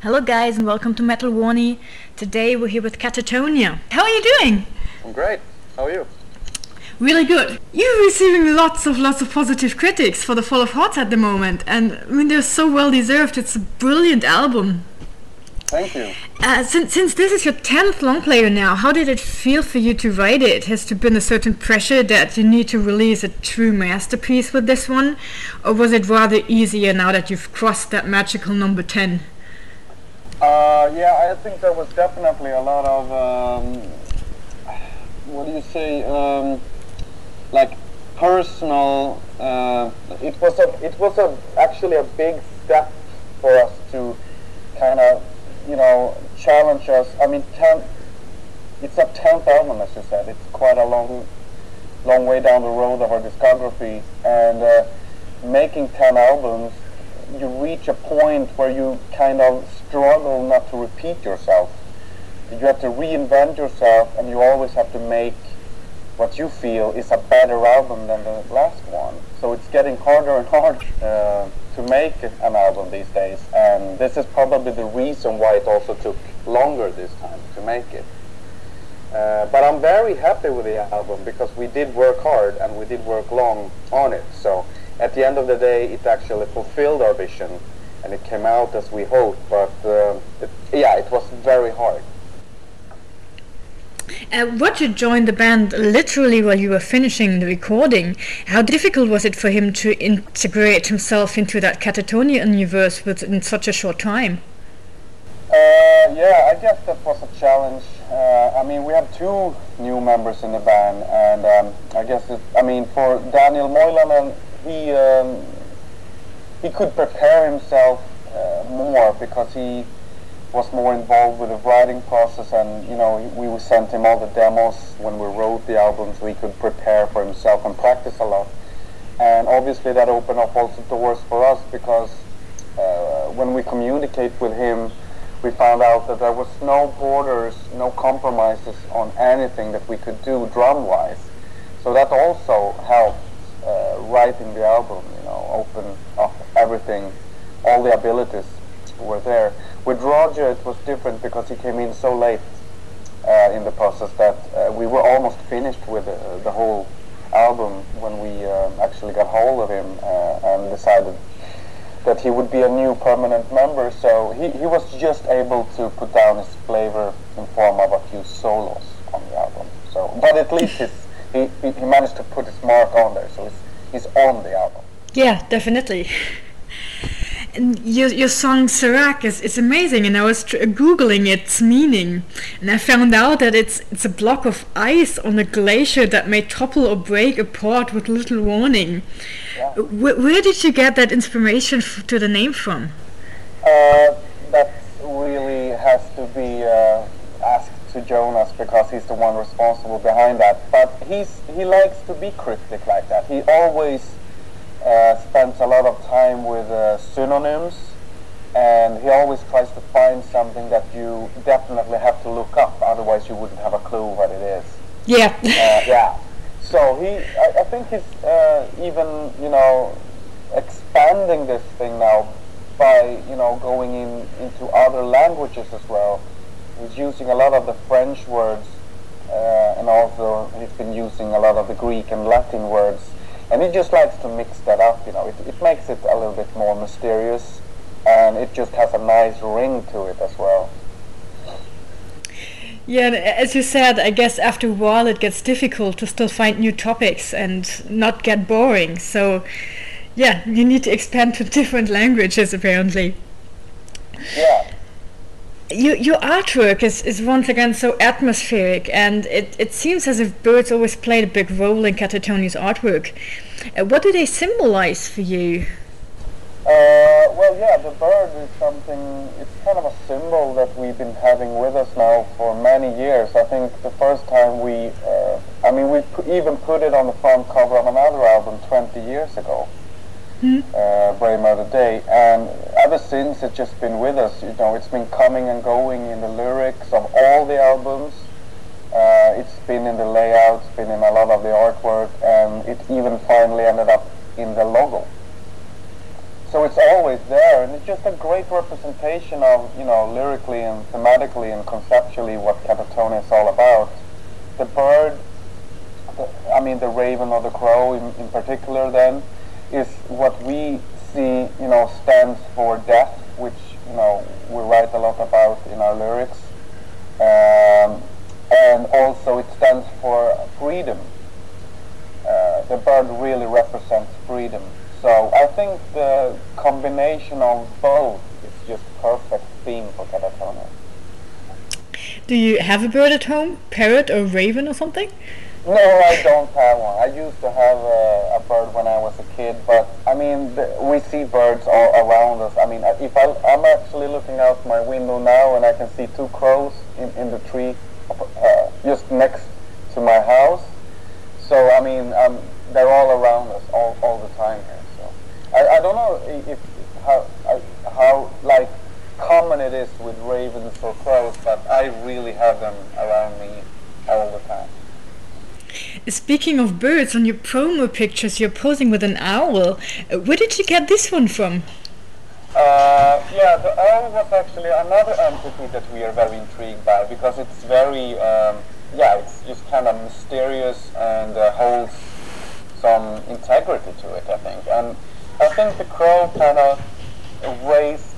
Hello guys and welcome to Metal Wani. Today we're here with Katatonia. How are you doing? I'm great. How are you? Really good. You're receiving lots of positive critics for the Fall of Hearts at the moment, and I mean they're so well deserved. It's a brilliant album. Thank you. Since this is your 10th long player now, how did it feel for you to write it? Has there been a certain pressure that you need to release a true masterpiece with this one? Or was it rather easier now that you've crossed that magical number 10? Yeah, I think there was definitely a lot of, like personal, it was actually a big step for us to kind of, challenge us. I mean, it's a 10th album, as you said. It's quite a long way down the road of our discography, and making 10 albums, you reach a point where you kind of struggle not to repeat yourself. You have to reinvent yourself, and you always have to make what you feel is a better album than the last one. So it's getting harder and harder to make an album these days, and this is probably the reason why it also took longer this time to make it. But I'm very happy with the album because we did work hard and we did work long on it. So at the end of the day, it actually fulfilled our vision and it came out as we hoped. But it was very hard. Roger joined the band literally while you were finishing the recording. How difficult was it for him to integrate himself into that Katatonia universe in such a short time? Yeah, I guess that was a challenge. I mean, we have two new members in the band, and I guess for Daniel Moilanen, he could prepare himself more because he was more involved with the writing process, and we sent him all the demos when we wrote the album, so he could prepare for himself and practice a lot. And obviously that opened up also doors for us because when we communicate with him, we found out that there was no borders, no compromises on anything that we could do drum-wise. So that also helped writing the album, open up everything, all the abilities were there. With Roger it was different because he came in so late in the process that we were almost finished with the whole album when we actually got hold of him and decided that he would be a new permanent member. So he was just able to put down his flavor in form of a few solos on the album. So, but at least he managed to put his mark on there, so he's on the album. Yeah, definitely. And your song Serac is amazing, and I was googling its meaning, and I found out that it's a block of ice on a glacier that may topple or break apart with little warning. Yeah. Where did you get that inspiration to the name from? That really has to be asked to Jonas because he's the one responsible behind that. But he likes to be cryptic like that. He always spends a lot of time with synonyms, and he always tries to find something that you definitely have to look up, otherwise you wouldn't have a clue what it is. Yeah. Yeah. So I think he's even expanding this thing now by going into other languages as well. He's using a lot of the French words, and also he's been using a lot of the Greek and Latin words. And he just likes to mix that up, it makes it a little bit more mysterious, and it just has a nice ring to it as well. Yeah, as you said, I guess after a while it gets difficult to still find new topics and not get boring. So, yeah, you need to expand to different languages apparently. Yeah. Your artwork is once again so atmospheric, and it seems as if birds always played a big role in Katatonia's artwork. What do they symbolize for you? Well, yeah, the bird is something, it's kind of a symbol that we've been having with us now for many years. I think the first time we even put it on the front cover of another album 20 years ago. Brave Murder Day, and ever since it's just been with us. It's been coming and going in the lyrics of all the albums. It's been in the layout, it's been in a lot of the artwork, and it even finally ended up in the logo. so it's always there, and it's just a great representation of, you know, lyrically and thematically and conceptually what Katatonia is all about. The bird, I mean the raven or the crow in particular then, is what we see, you know, stands for death, which, you know, we write a lot about in our lyrics. And also it stands for freedom. The bird really represents freedom. So I think the combination of both is just perfect theme for Katatonia. Do you have a bird at home? Parrot or raven or something? No, I don't have one. I used to have a bird when I was a kid, but I mean, we see birds all around us. I mean, I'm actually looking out my window now, and I can see two crows in the tree just next to my house. So I mean, they're all around us all the time here. So I don't know if how like common it is with ravens or crows, but I really have them around me all the time. Speaking of birds, on your promo pictures you're posing with an owl. Where did you get this one from? Yeah, the owl was actually another entity that we are very intrigued by, because it's very, it's just kind of mysterious and holds some integrity to it, I think. And I think the crow kind of raised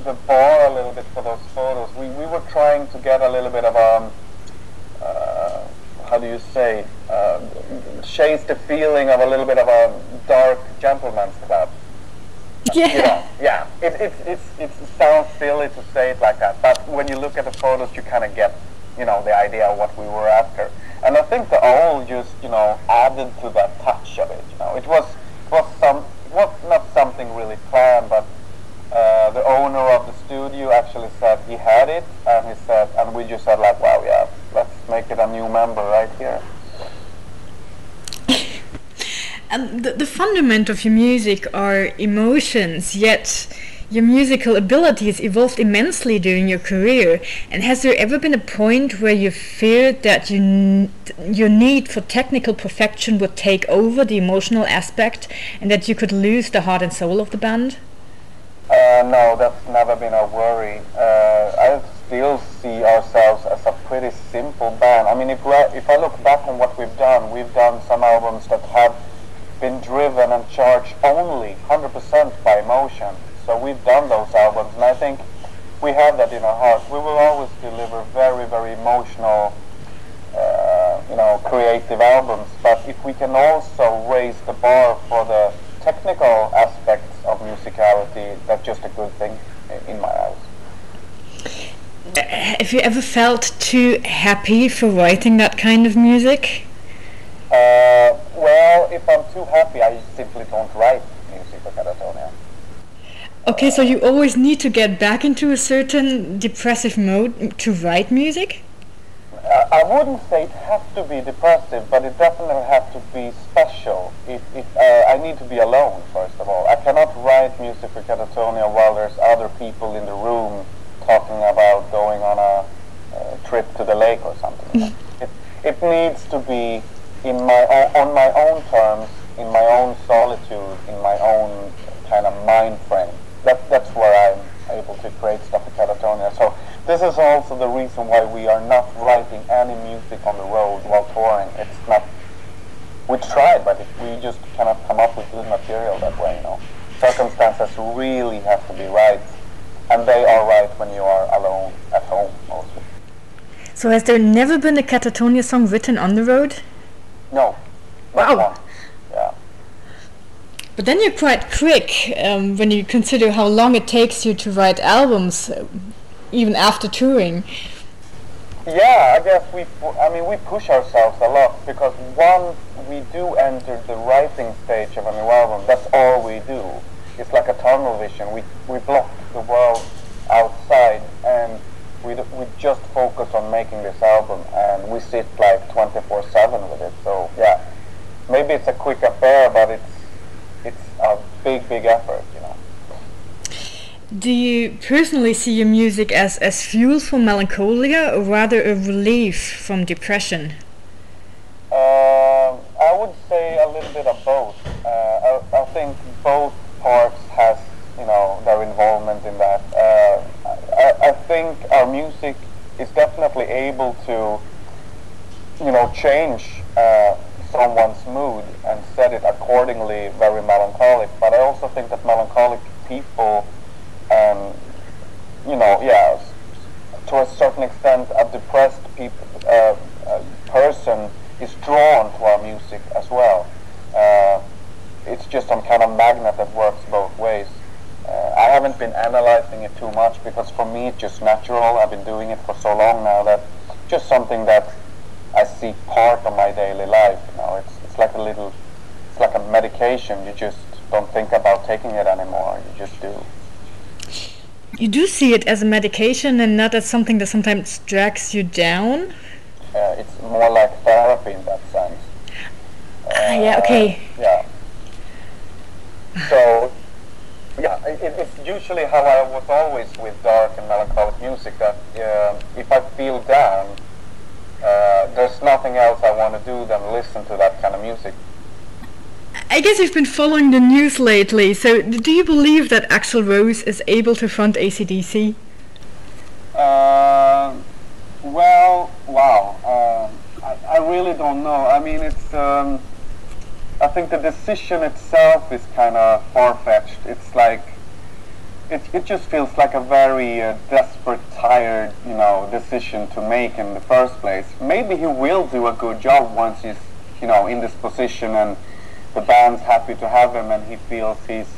the bar a little bit for those photos. We were trying to get a little bit of how do you say, chase the feeling of a little bit of a dark gentleman's club. Yeah. You know, yeah. It sounds silly to say it like that, but when you look at the photos, you kind of get, you know, the idea of what we were after. And I think the owl just, you know, added to that touch of it. You know, it was not something really planned, but the owner of the studio actually said he had it, and we just said like, wow, yeah, let's make it a new member right here. And the fundament of your music are emotions, yet your musical abilities evolved immensely during your career. And has there ever been a point where you feared that your need for technical perfection would take over the emotional aspect, and that you could lose the heart and soul of the band? No, that's never been a worry. I still see ourselves as a pretty simple band. I mean, if I look back on what we've done some albums that have been driven and charged only 100% by emotion. So we've done those albums, and I think we have that in our heart. We will always deliver very, very emotional, creative albums. But if we can also raise the bar for the technical aspects of musicality, that's just a good thing in my eyes. Have you ever felt too happy for writing that kind of music? Well, if I'm too happy, I simply don't write music for Katatonia. Okay, so you always need to get back into a certain depressive mode to write music? I wouldn't say it has to be depressive, but it definitely has to be special. I need to be alone, first of all. I cannot write music for Katatonia while there's other people in the room talking about going on a trip to the lake or something. It needs to be on my own terms, in my own solitude, in my own kind of mind frame. That's where I'm able to create stuff for Katatonia. So this is also the reason why we are not writing any music on the road while touring. It's not. We tried, but we just cannot come up with good material that way. You know, circumstances really have to be right, and they are right when you are alone at home mostly. So has there never been a Katatonia song written on the road? No. Wow. Yeah. But then you're quite quick when you consider how long it takes you to write albums, even after touring. Yeah, I guess we push ourselves a lot, because once we do enter the writing stage of a new album, that's all we do. It's like a tunnel vision. We block the world outside, and we just focus on making this album, and we sit like 24/7 with it. So yeah, maybe it's a quick affair, but it's a big effort, you know. Do you personally see your music as fuel for melancholia, or rather a relief from depression? I would say a little bit of both. I think both parts has able to, change someone's mood and set it accordingly very melancholic. But I also think that melancholic people, to a certain extent, a depressed person is drawn to our music as well. It's just some kind of magnet that works both ways. I haven't been analyzing it too much because for me it's just natural. I've been doing it for so long now that just something that I see part of my daily life. It's like it's like a medication. You just don't think about taking it anymore. You just do. You do see it as a medication and not as something that sometimes drags you down? It's more like therapy in that sense. Yeah, okay. Yeah. So, yeah, it's usually how I was always with dark and melancholic music, that if I feel down, there's nothing else I want to do than listen to that kind of music. I guess you've been following the news lately, so do you believe that Axl Rose is able to front AC/DC? Well, wow. I really don't know. I mean, I think the decision itself is kind of far-fetched. It's like, it just feels like a very desperate, tired, decision to make in the first place. Maybe he will do a good job once he's, in this position and the band's happy to have him and he feels he's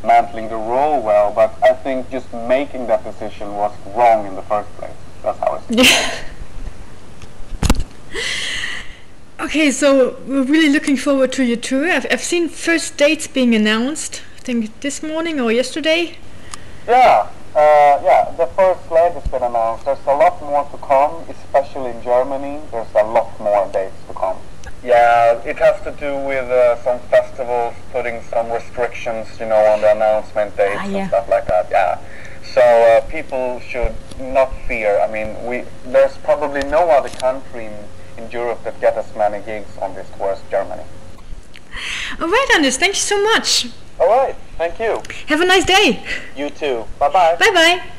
mantling the role well. But I think just making that decision was wrong in the first place. That's how I see it. Okay, so we're really looking forward to your tour. I've seen first dates being announced, I think this morning or yesterday. Yeah, the first leg has been announced. There's a lot more to come, especially in Germany. There's a lot more dates to come. Yeah, it has to do with some festivals putting some restrictions, on the announcement dates and stuff like that. Yeah. So people should not fear. I mean, there's probably no other country in Europe that get as many gigs on this tour as Germany. All right, Anders, thank you so much. All right, thank you. Have a nice day. You too. Bye-bye. Bye-bye.